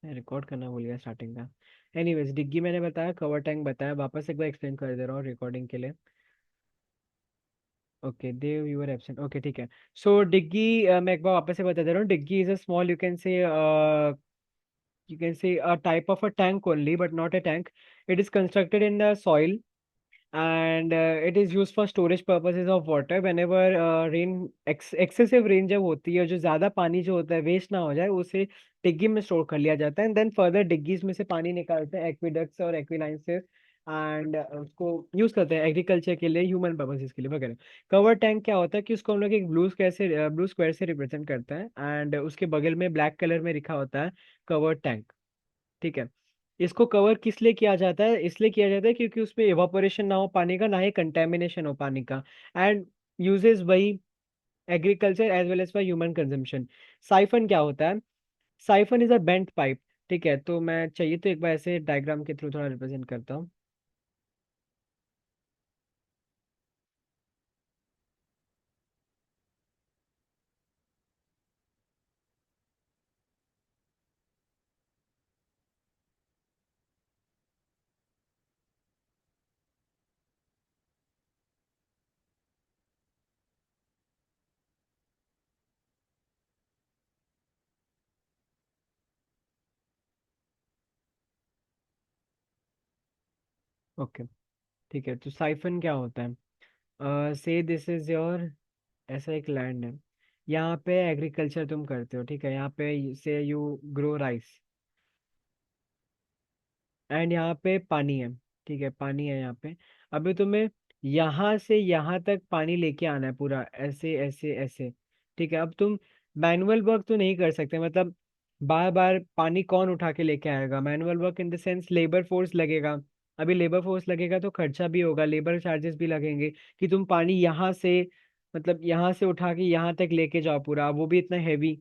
Record करना भूल गया स्टार्टिंग का। एनीवेज, डिग्गी मैंने बताया, कवर टैंक बताया, वापस एक बार एक्सप्लेन कर दे रहा हूँ रिकॉर्डिंग के लिए। Okay, Dev you are absent, okay ठीक है। सो डिग्गी, मैं एक बार वापस से बता दे रहा हूँ। डिग्गी is a small, you can say a type of a tank only, but not a tank. It is constructed in the soil, and it is used for storage purposes of water whenever excessive rain जब होती है, जो ज्यादा पानी जो होता है waste ना हो जाए, उसे डिग्गी में स्टोर कर लिया जाता है। एंड देन फर्दर डिग्गीज में से पानी निकालते हैं एक्विडक्ट्स और एक्विलाइन से, एंड उसको यूज करते हैं एग्रीकल्चर के लिए, ह्यूमन पर्पसेस के लिए वगैरह। कवर टैंक क्या होता है कि उसको हम लोग एक ब्लू स्क्वायर से रिप्रेजेंट करते हैं, एंड उसके बगल में ब्लैक कलर में लिखा होता है कवर टैंक। ठीक है। इसको कवर किस लिए किया जाता है? इसलिए किया जाता है क्योंकि उसमें इवापोरेशन ना हो पानी का, ना ही कंटेमिनेशन हो पानी का। एंड यूजेस वही agriculture as well as for human consumption. Siphon क्या होता है? Siphon is a bent pipe. ठीक है, तो मैं चाहिए तो एक बार ऐसे डायग्राम के थ्रू थोड़ा रिप्रेजेंट करता हूँ। ओके, ठीक है। तो साइफन क्या होता है? से दिस इज योर, ऐसा एक लैंड है, यहाँ पे एग्रीकल्चर तुम करते हो, ठीक है, यहाँ पे से यू ग्रो राइस, एंड यहाँ पे पानी है। ठीक है, पानी है यहाँ पे। अभी तुम्हें यहाँ से यहाँ तक पानी लेके आना है पूरा, ऐसे ऐसे ऐसे। ठीक है, अब तुम मैनुअल वर्क तो नहीं कर सकते, मतलब बार बार पानी कौन उठा के लेके आएगा? Manual work in the sense labour force लगेगा। अभी लेबर फोर्स लगेगा तो खर्चा भी होगा, लेबर चार्जेस भी लगेंगे, कि तुम पानी यहाँ से, मतलब यहाँ से उठा के यहाँ तक लेके जाओ पूरा, वो भी इतना हैवी।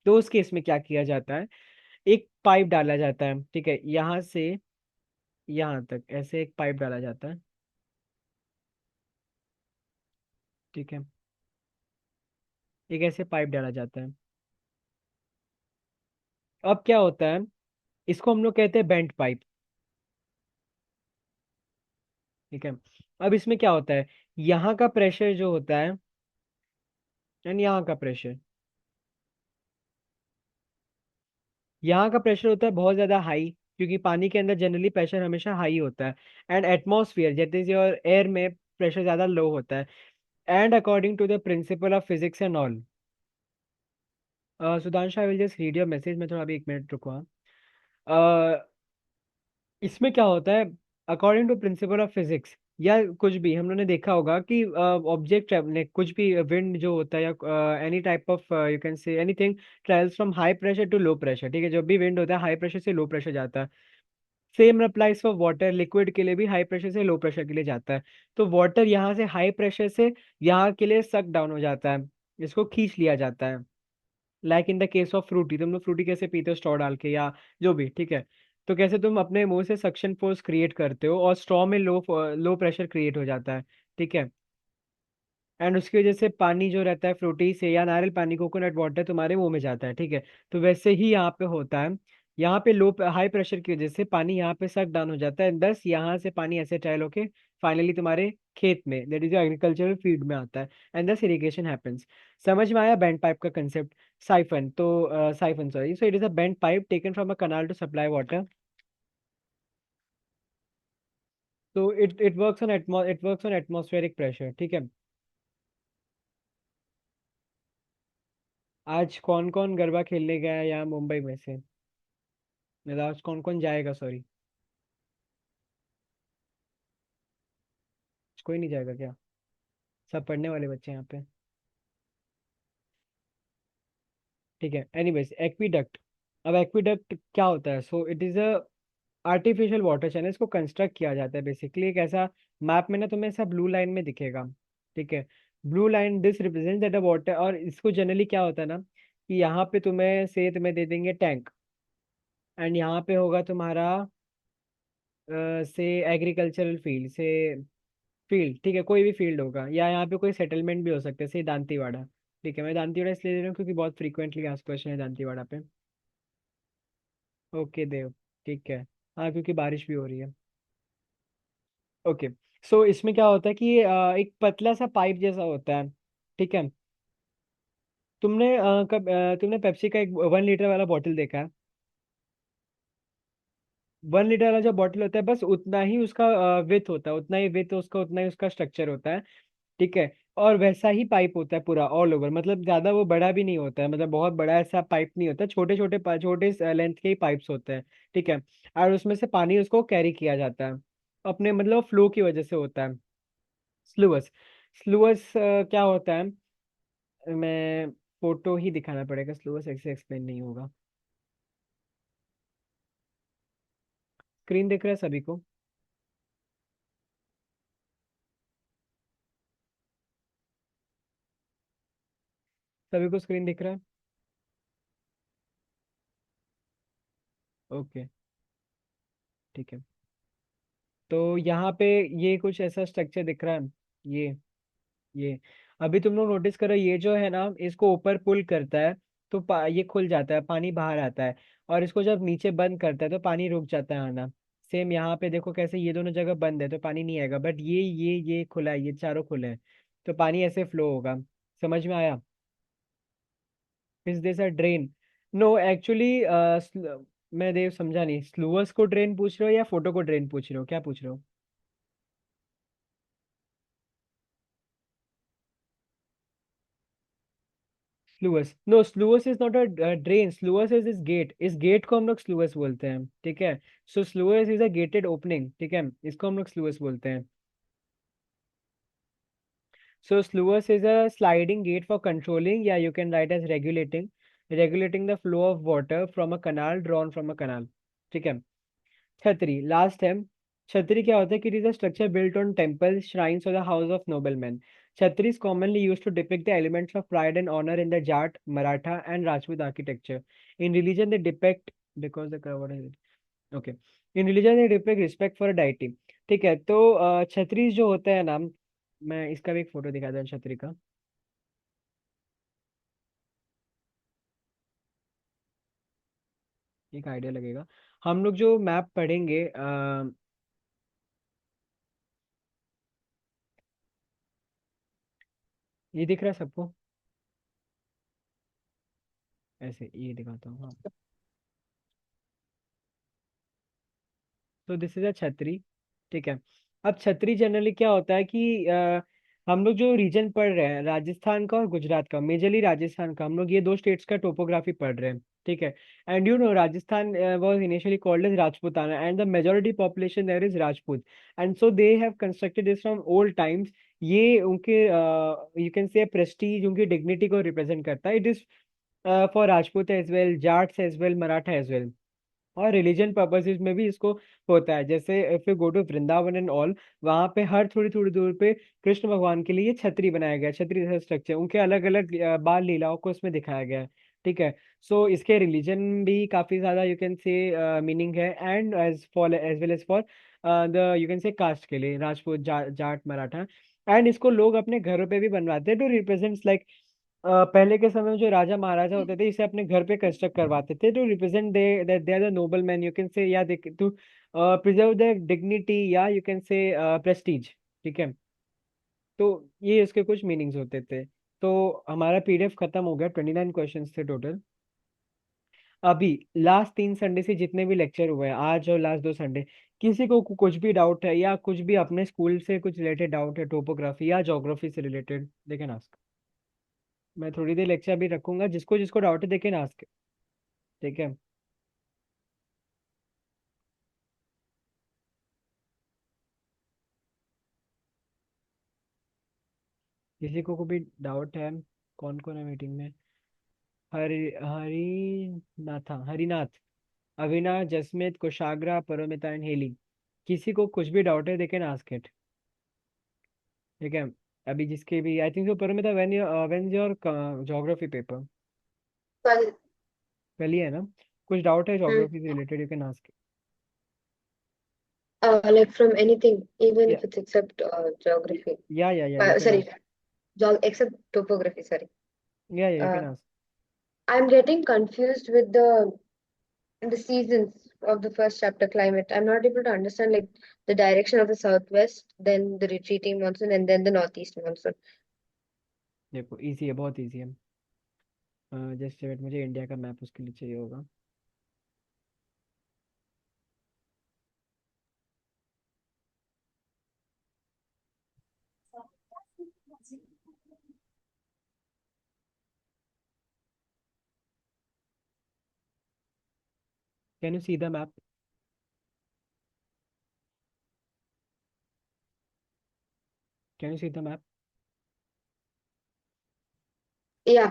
तो उस केस में क्या किया जाता है? एक पाइप डाला जाता है, ठीक है, यहाँ से यहाँ तक ऐसे एक पाइप डाला जाता है। ठीक है, एक ऐसे पाइप डाला जाता है। अब क्या होता है, इसको हम लोग कहते हैं बेंट पाइप। ठीक है। अब इसमें क्या होता है, यहाँ का प्रेशर जो होता है, एंड यहाँ का प्रेशर, यहाँ का प्रेशर होता है बहुत ज्यादा हाई, क्योंकि पानी के अंदर जनरली प्रेशर हमेशा हाई होता है। And atmosphere that is your air में प्रेशर ज्यादा लो होता है। And according to the principle of physics and all, Sudhanshu I will just read your message में, थोड़ा अभी एक मिनट रुको हाँ। इसमें क्या होता है, according to principle of physics, या कुछ भी हम लोगों ने देखा होगा कि ऑब्जेक्ट ने कुछ भी विंड जो होता है, या any type of you can say anything travels from high pressure to low pressure. ठीक है, जब भी विंड होता है हाई प्रेशर से लो प्रेशर जाता है। Same applies for water, liquid के लिए भी हाई प्रेशर से लो प्रेशर के लिए जाता है। तो वाटर यहाँ से हाई प्रेशर से यहाँ के लिए सक डाउन हो जाता है, इसको खींच लिया जाता है। Like in the case of Frooti, तुम लोग फ्रूटी कैसे पीते हो? स्ट्रॉ डाल के या जो भी, ठीक है। तो कैसे तुम अपने मुंह से सक्शन फोर्स क्रिएट करते हो, और स्ट्रॉ में लो लो प्रेशर क्रिएट हो जाता है। ठीक है, एंड उसकी वजह से पानी जो रहता है फ्रूटी से, या नारियल पानी, कोकोनट वाटर तुम्हारे मुंह में जाता है। ठीक है, तो वैसे ही यहाँ पे होता है। यहाँ पे लो हाई प्रेशर की वजह से पानी यहाँ पे सक डाउन हो जाता है, दस यहाँ से पानी ऐसे ट्रायल होके फाइनली तुम्हारे खेत में, दैट इज एग्रीकल्चरल फील्ड में आता है, एंड दस इरिगेशन हैपेंस। समझ में आया बेंड पाइप का कंसेप्ट? साइफन तो siphon sorry, so it is a bend pipe taken from a canal to supply water. तो it works on atmospheric pressure. ठीक है। आज कौन कौन गरबा खेलने गया है यहाँ मुंबई में से? मतलब आज कौन कौन जाएगा, सॉरी, कोई नहीं जाएगा क्या? सब पढ़ने वाले बच्चे हैं यहाँ पे। ठीक है, एनीवेज, एक्वीडक्ट। अब एक्वीडक्ट क्या होता है? सो it is a artificial water channel, इसको कंस्ट्रक्ट किया जाता है बेसिकली एक ऐसा, मैप में ना तुम्हें ऐसा ब्लू लाइन में दिखेगा। ठीक है, blue line this represent that a water, और इसको जनरली क्या होता है ना, कि यहाँ पे तुम्हें दे देंगे टैंक, एंड यहाँ पे होगा तुम्हारा से एग्रीकल्चरल फील्ड से, फील्ड, ठीक है, कोई भी फील्ड होगा, या यहाँ पे कोई सेटलमेंट भी हो सकता है, जैसे दांतीवाड़ा। ठीक है, मैं दांतीवाड़ा इसलिए दे रहा हूँ क्योंकि बहुत फ्रीक्वेंटली आज क्वेश्चन है दांतीवाड़ा पे। ओके देव, ठीक है। हाँ, क्योंकि बारिश भी हो रही है। ओके। सो इसमें क्या होता है कि एक पतला सा पाइप जैसा होता है, ठीक है। तुमने पेप्सी का एक 1 लीटर वाला बॉटल देखा है? 1 लीटर वाला जो बॉटल होता है, बस उतना ही उसका विथ होता है, उतना ही विथ उसका, उतना ही उसका स्ट्रक्चर होता है, ठीक है। और वैसा ही पाइप होता है पूरा ऑल ओवर, मतलब ज्यादा वो बड़ा भी नहीं होता है, मतलब बहुत बड़ा ऐसा पाइप नहीं होता, छोटे छोटे छोटे लेंथ के ही पाइप्स होते हैं, ठीक है। और उसमें से पानी उसको कैरी किया जाता है, अपने मतलब फ्लो की वजह से होता है। स्लूअस। स्लूअस क्या होता है, मैं फोटो ही दिखाना पड़ेगा, स्लूअस ऐसे एक्सप्लेन नहीं होगा। स्क्रीन दिख रहा है सभी को? सभी को स्क्रीन दिख रहा है? ओके, ठीक है। तो यहाँ पे ये कुछ ऐसा स्ट्रक्चर दिख रहा है, ये ये अभी तुम लोग नोटिस करो, ये जो है ना, इसको ऊपर पुल करता है तो ये खुल जाता है, पानी बाहर आता है। और इसको जब नीचे बंद करता है तो पानी रुक जाता है आना। सेम यहाँ पे देखो कैसे ये दोनों जगह बंद है तो पानी नहीं आएगा, बट ये खुला है, ये चारों खुले हैं, तो पानी ऐसे फ्लो होगा। समझ में आया? Is this a drain? No actually, मैं देव समझा नहीं, स्लूअस को ड्रेन पूछ रहे हो या फोटो को ड्रेन पूछ रहे हो, क्या पूछ रहे हो? Sluice, no, sluice is not a drain, sluice is gate, इस गेट को हम लोग स्लूअस बोलते हैं, ठीक है। So sluice is a gated opening, ठीक है, इसको हम लोग स्लूअस बोलते हैं। So sluice is a sliding gate for controlling, yeah, you can write as regulating the flow of water from a canal, drawn from a canal, ठीक है। छतरी, लास्ट है। छतरी क्या होता है कि it is a structure built on temple, shrines और द हाउस ऑफ नोबलमैन। छतरी is commonly used to depict the elements of pride and honor in the Jat, Maratha and Rajput architecture. In religion they depict, because the what is it? Okay. In religion they depict respect for a deity, ठीक है। तो छतरी जो होता है ना, मैं इसका भी एक फोटो दिखाता हूँ छतरी का, एक आइडिया लगेगा। हम लोग जो मैप पढ़ेंगे, ये दिख रहा है सबको? ऐसे ये दिखाता हूँ, हाँ। तो दिस इज अ छतरी, ठीक है। अब छतरी जनरली क्या होता है कि हम लोग जो रीजन पढ़ रहे हैं, राजस्थान का और गुजरात का, मेजरली राजस्थान का, हम लोग ये दो स्टेट्स का टोपोग्राफी पढ़ रहे हैं, ठीक है। And you know Rajasthan was initially called as Rajputana and the majority population there is Rajput, and so they have constructed this from old times. ये उनके यू कैन से प्रेस्टीज, उनकी डिग्निटी को रिप्रेजेंट करता है। It is for Rajput as well, Jats as well, Maratha as well. और religion purposes में भी इसको होता है, जैसे if you go to Vrindavan and all, वहां पे हर थोड़ी थोड़ी दूर पे कृष्ण भगवान के लिए छतरी बनाया गया है, छतरी जैसा स्ट्रक्चर, उनके अलग अलग बाल लीलाओं को इसमें दिखाया गया है, ठीक है। सो इसके रिलीजन भी काफी ज्यादा यू कैन से मीनिंग है, and as for as well as for the you can say caste के लिए, राजपूत, जाट, मराठा। एंड इसको लोग अपने घरों पे भी बनवाते हैं टू रिप्रेजेंट्स लाइक, पहले के समय में जो राजा महाराजा होते थे, इसे अपने घर पे कंस्ट्रक्ट करवाते थे to represent they that they are the noble man, you can say, या टू प्रिजर्व द डिग्निटी, या यू कैन से प्रेस्टीज, ठीक है। तो ये इसके कुछ मीनिंग्स होते थे। तो हमारा पीडीएफ खत्म हो गया, 29 क्वेश्चंस थे टोटल। अभी लास्ट 3 संडे से जितने भी लेक्चर हुए हैं, आज और लास्ट 2 संडे, किसी को कुछ भी डाउट है या कुछ भी अपने स्कूल से कुछ रिलेटेड डाउट है, टोपोग्राफी या ज्योग्राफी से रिलेटेड, दे कैन आस्क। मैं थोड़ी देर लेक्चर भी रखूंगा, जिसको जिसको डाउट है दे कैन आस्क, ठीक है। किसी को भी डाउट है? कौन कौन है मीटिंग में? Hari Harinatha, Harinath, Avinash, Jasmeet, Kushagra, Paramita and Hailey. किसी को कुछ भी डाउट है दे कैन आस्क इट, ठीक है। अभी जिसके भी, I think so, Paramita, when your geography paper? कल। कल ही है ना? कुछ डाउट है हम्म। ज्योग्राफी से related, you can ask. Like from anything, even या if it's except geography. या you can Sorry, ask, except topography. Sorry. या you Uh, can ask. I'm getting confused with the the seasons of the first chapter, climate. I'm not able to understand like the direction of the southwest, then the retreating monsoon, and then the northeast monsoon. देखो easy है, बहुत easy है। Just wait, मुझे India का map उसके लिए चाहिए होगा। Can you see the map? Can you see the map? Yeah,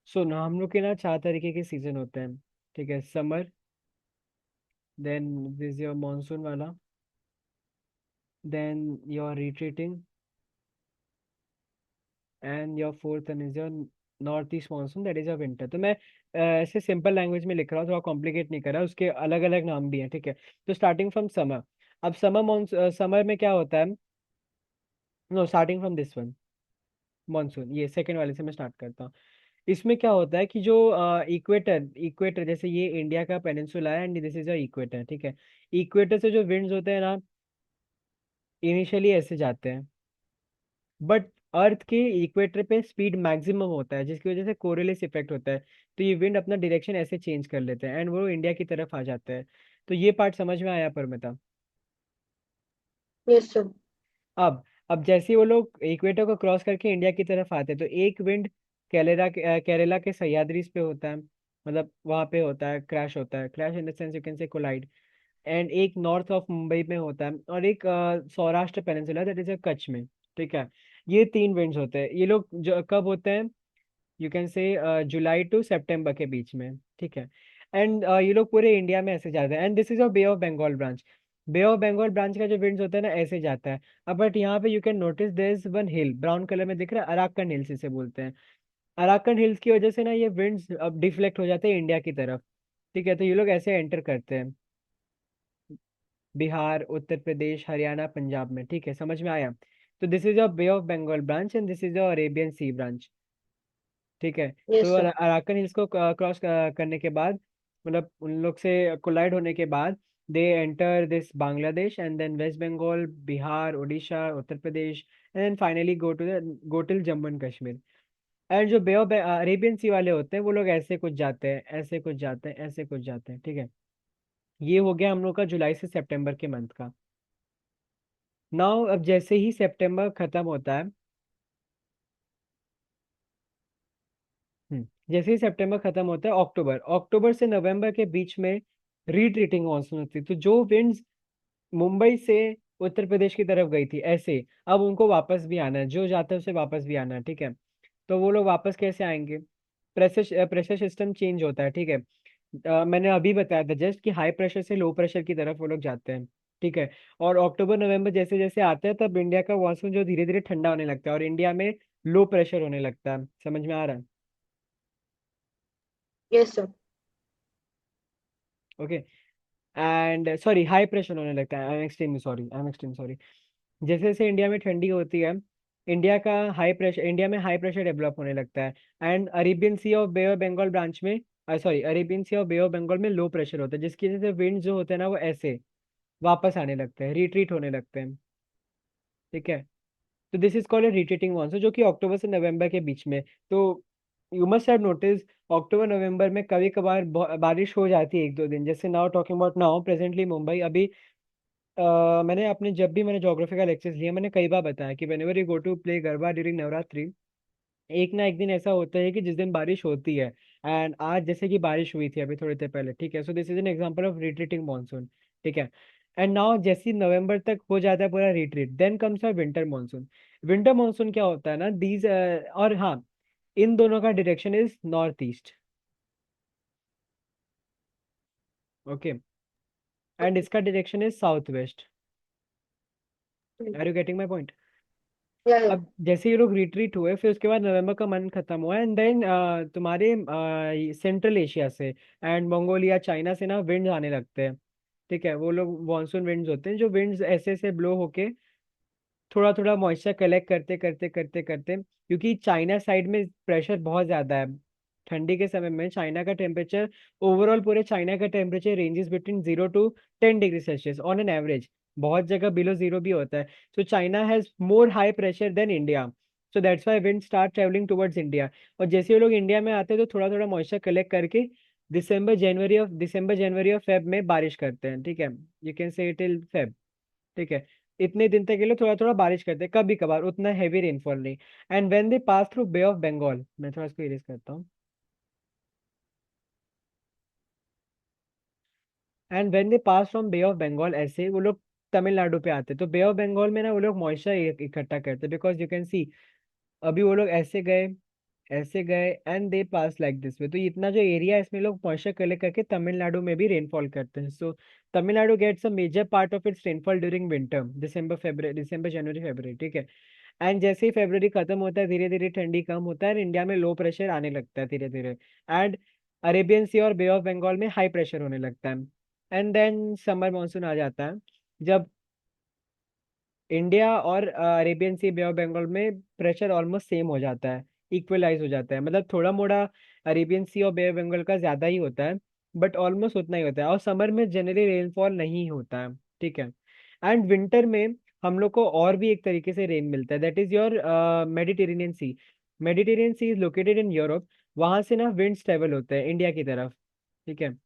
सो ना हम लोग के ना 4 तरीके के सीजन होते हैं। ठीक है, summer, then this your monsoon वाला, then your retreating, and your fourth one is your north east monsoon, that is your winter. तो मैं ऐसे सिंपल लैंग्वेज में लिख रहा हूँ, थोड़ा कॉम्प्लिकेट नहीं कर रहा, उसके अलग अलग नाम भी हैं। ठीक है, तो स्टार्टिंग फ्रॉम समर। अब समर में क्या होता है? No, starting from this one, monsoon, ये सेकंड वाले से मैं स्टार्ट करता हूँ। इसमें क्या होता है कि जो इक्वेटर इक्वेटर जैसे ये इंडिया का पेनिनसुला है and this is a equator. ठीक है, इक्वेटर से जो विंड्स होते हैं ना, इनिशियली ऐसे जाते हैं, बट अर्थ के इक्वेटर पे स्पीड मैक्सिमम होता है, जिसकी वजह से कोरिलेस इफेक्ट होता है। तो ये विंड अपना डायरेक्शन ऐसे चेंज कर लेते हैं एंड वो इंडिया की तरफ आ जाते हैं। तो ये पार्ट समझ में आया परमिता? yes, sir. अब जैसे ही वो लोग इक्वेटर को क्रॉस करके इंडिया की तरफ आते हैं, तो एक विंड केरला के सह्याद्रीज पे होता है, मतलब वहां पे होता है, क्रैश होता है, crash in the sense you can say collide. And एक नॉर्थ ऑफ मुंबई में होता है, और एक Saurashtra peninsula, that is Kutch में। ठीक है, ये 3 विंड्स होते हैं। ये लोग कब होते हैं? यू कैन से जुलाई टू सितंबर के बीच में। ठीक है, एंड ये लोग पूरे इंडिया में ऐसे जाते हैं, and this is a Bay of Bengal branch. Bay of Bengal branch का जो विंड्स होता है ना, ऐसे जाता है। अब बट यहाँ पे you can notice there is one hill, brown colour में दिख रहा है, अराकन हिल्स इसे बोलते हैं। अराकन हिल्स की वजह से ना ये विंड्स अब डिफ्लेक्ट हो जाते हैं इंडिया की तरफ। ठीक है, तो ये लोग ऐसे एंटर करते हैं बिहार, उत्तर प्रदेश, हरियाणा, पंजाब में। ठीक है, समझ में आया? तो this is a Bay of Bengal branch and this is a Arabian Sea branch. ठीक है, तो Yes, sir. अराकन हिल्स को क्रॉस करने के बाद, मतलब उन लोग से कोलाइड होने के बाद, they enter this Bangladesh and then West Bengal, Bihar, Orissa, Uttar Pradesh, and then finally go till Jammu and Kashmir. And जो बे ऑफ अरेबियन सी वाले होते हैं, वो लोग ऐसे कुछ जाते हैं, ऐसे कुछ जाते हैं, ऐसे कुछ जाते हैं। ठीक है, ये हो गया हम लोग का जुलाई से सितंबर के मंथ का। नाउ अब जैसे ही सितंबर खत्म होता है, जैसे ही सितंबर खत्म होता है, अक्टूबर अक्टूबर से नवंबर के बीच में रीट्रीटिंग मानसून होती है। तो जो विंड्स मुंबई से उत्तर प्रदेश की तरफ गई थी ऐसे, अब उनको वापस भी आना है, जो जाता है उसे वापस भी आना है। ठीक है, तो वो लोग वापस कैसे आएंगे? प्रेशर प्रेशर सिस्टम चेंज होता है। ठीक है, मैंने अभी बताया था जस्ट कि हाई प्रेशर से लो प्रेशर की तरफ वो लोग जाते हैं। ठीक है, और अक्टूबर नवंबर जैसे जैसे आते हैं, तब इंडिया का मानसून जो धीरे धीरे ठंडा होने लगता है और इंडिया में लो प्रेशर होने लगता है। समझ में आ रहा है? Yes, sir. Okay, and sorry, high pressure होने लगता है। I am extremely sorry, I am extremely sorry. जैसे जैसे इंडिया में ठंडी होती है, इंडिया में हाई प्रेशर डेवलप होने लगता है। And Arabian Sea of Bay of Bengal branch में, sorry, Arabian Sea of Bay of Bengal में लो प्रेशर होता है, जिसकी वजह से विंड जो होते हैं ना, वो ऐसे वापस आने लगते हैं, रिट्रीट होने लगते हैं। ठीक है, तो this is called retreating monsoon, जो कि अक्टूबर से नवंबर के बीच में। तो यू मस्ट हैव नोटिस, अक्टूबर नवंबर में कभी कभार बारिश हो जाती है 1-2 दिन। जैसे now talking about now presently Mumbai अभी, मैंने अपने जब भी मैंने ज्योग्राफी का लेक्चर्स लिया, मैंने कई बार बताया कि whenever you go to play garba during Navratri, एक ना एक दिन ऐसा होता है कि जिस दिन बारिश होती है। एंड आज जैसे कि बारिश हुई थी अभी थोड़ी देर पहले। ठीक है, so this is an example of retreating monsoon. ठीक है, एंड नाउ जैसे ही नवंबर तक हो जाता है पूरा retreat, then comes a winter monsoon. Winter monsoon क्या होता है ना, दीज, और हाँ, इन दोनों का direction is north east. Okay, and इसका direction is south west. Mm. Are you getting my point? Yeah, yeah. अब जैसे ये लोग रिट्रीट हुए, फिर उसके बाद नवंबर का मंथ खत्म हुआ, एंड देन तुम्हारे सेंट्रल एशिया से एंड मंगोलिया, चाइना से ना विंड्स आने लगते हैं। ठीक है, वो लोग मानसून विंड्स होते हैं, जो विंड्स ऐसे ऐसे ब्लो होके थोड़ा थोड़ा मॉइस्चर कलेक्ट करते करते करते करते, क्योंकि चाइना साइड में प्रेशर बहुत ज्यादा है, ठंडी के समय में चाइना का टेम्परेचर, ओवरऑल पूरे चाइना का temperature ranges between 0 to 10 degree Celsius on an average. बहुत जगह बिलो जीरो भी होता है। So China has more high pressure than India. So that's why wind start travelling towards India. और जैसे ये लोग इंडिया में आते हैं तो थोड़ा थोड़ा मॉइस्चर कलेक्ट करके दिसंबर जनवरी और फेब में बारिश करते हैं, ठीक है। यू कैन से टिल फेब, ठीक है। इतने दिन तक के लिए थोड़ा थोड़ा बारिश करते हैं, कभी कभार, उतना हैवी रेनफॉल नहीं। And when they pass through Bay of Bengal, मैं थोड़ा इसको इरेज करता हूँ। And when they pass from Bay of Bengal, ऐसे वो लोग तमिलनाडु पे आते हैं। तो बे ऑफ बंगाल में ना वो लोग मॉइस्चर इकट्ठा करते हैं, बिकॉज यू कैन सी अभी वो लोग ऐसे गए and they pass like this way. तो ये इतना जो एरिया है इसमें लोग मॉइस्चर कलेक्ट करके तमिलनाडु में भी रेनफॉल करते हैं। So Tamil Nadu gets a major part of its rainfall during winter, December January February, ठीक है। एंड जैसे ही फरवरी खत्म होता है धीरे धीरे ठंडी कम होता है और इंडिया में लो प्रेशर आने लगता है धीरे धीरे। एंड अरेबियन सी और बे ऑफ बंगाल में हाई प्रेशर होने लगता है। एंड देन समर मानसून आ जाता है, जब इंडिया और Arabian Sea, Bay of Bengal में प्रेशर ऑलमोस्ट सेम हो जाता है, इक्वलाइज हो जाता है। मतलब थोड़ा मोड़ा अरेबियन सी और बे ऑफ बंगाल का ज्यादा ही होता है, बट ऑलमोस्ट उतना ही होता है। और समर में जनरली रेनफॉल नहीं होता है, ठीक है। एंड विंटर में हम लोग को और भी एक तरीके से रेन मिलता है, that is your Mediterranean Sea. Mediterranean Sea is located in Europe. वहां से ना विंड्स ट्रेवल होते हैं इंडिया की तरफ, ठीक है।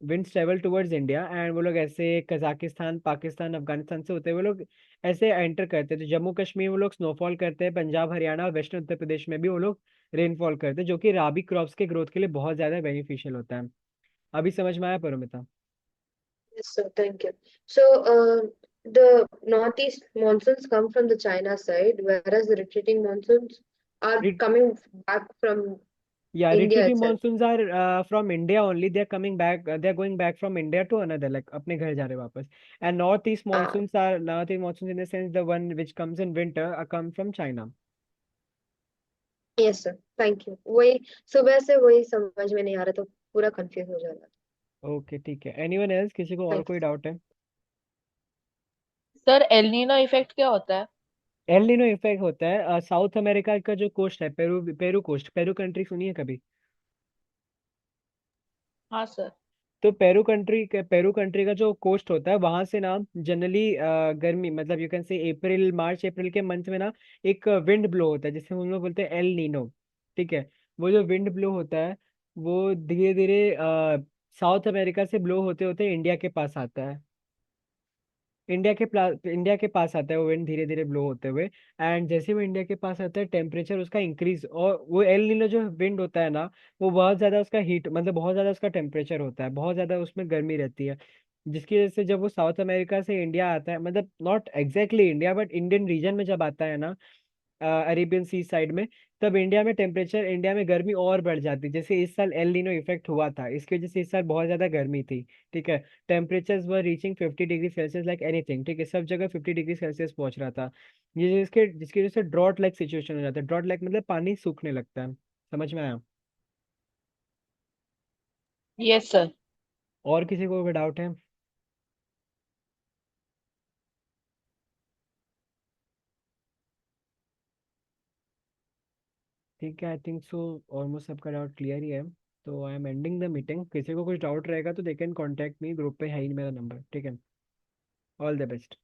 Winds travel towards India and वो लोग ऐसे कजाकिस्तान, पाकिस्तान, अफगानिस्तान से होते हुए वो लोग ऐसे एंटर करते हैं। तो जम्मू कश्मीर वो लोग स्नोफॉल करते हैं, पंजाब हरियाणा और वेस्टर्न उत्तर प्रदेश में भी वो लोग रेनफॉल करते हैं, जो कि राबी क्रॉप्स के ग्रोथ के लिए बहुत ज्यादा बेनिफिशियल होता है। अभी समझ में आया Paramita? Yes, sir. Thank you. So, the northeast monsoons come from the China side, whereas the retreating monsoons are coming back from या India retreating itself. Monsoons are from India only, they are coming back, they are going back from India to another, like अपने घर जा रहे हैं वापस। And north east monsoon in the sense the one which comes in winter are come from China. Yes sir, thank you. वही सुबह से वही समझ में नहीं आ रहा, तो पूरा कंफ्यूज हो जा रहा था। ओके ठीक है, एनीवन एल्स, किसी को और थैंक कोई यू। डाउट है? सर एलनीनो इफेक्ट क्या होता है? एल नीनो इफेक्ट होता है साउथ अमेरिका का जो कोस्ट है, Peru Peru coast, Peru country सुनिए कभी? हाँ सर। तो पेरू कंट्री का जो कोस्ट होता है वहां से ना जनरली गर्मी, मतलब यू कैन से अप्रैल, मार्च अप्रैल के मंथ में ना एक विंड ब्लो होता है जिसे हम लोग बोलते हैं एल नीनो, ठीक है। वो जो विंड ब्लो होता है वो धीरे धीरे साउथ अमेरिका से ब्लो होते होते इंडिया के पास आता है। इंडिया के पास आता है वो विंड धीरे धीरे ब्लो होते हुए। एंड जैसे वो इंडिया के पास आता है टेम्परेचर उसका इंक्रीज, और वो एल नीनो जो विंड होता है ना वो बहुत ज्यादा उसका हीट, मतलब बहुत ज्यादा उसका टेम्परेचर होता है, बहुत ज्यादा उसमें गर्मी रहती है। जिसकी वजह से जब वो साउथ अमेरिका से इंडिया आता है, मतलब not exactly India but Indian reason में जब आता है ना, अरेबियन सी साइड में, तब इंडिया में गर्मी और बढ़ जाती है। जैसे इस साल एल नीनो इफेक्ट हुआ था, इसकी वजह से इस साल बहुत ज्यादा गर्मी थी, ठीक है। Temperatures were reaching 50 degree Celsius like anything, ठीक है, सब जगह 50 डिग्री सेल्सियस पहुंच रहा था। ये जिसकी वजह से ड्रॉट लाइक सिचुएशन हो जाता है। ड्रॉट लाइक मतलब पानी सूखने लगता है। समझ में आया? Yes sir. और किसी को कोई डाउट है? ठीक है, आई थिंक सो ऑलमोस्ट सबका डाउट क्लियर ही है। तो I am ending the meeting. किसी को कुछ डाउट रहेगा तो they can contact me, group पे है ही मेरा नंबर, ठीक है। All the best.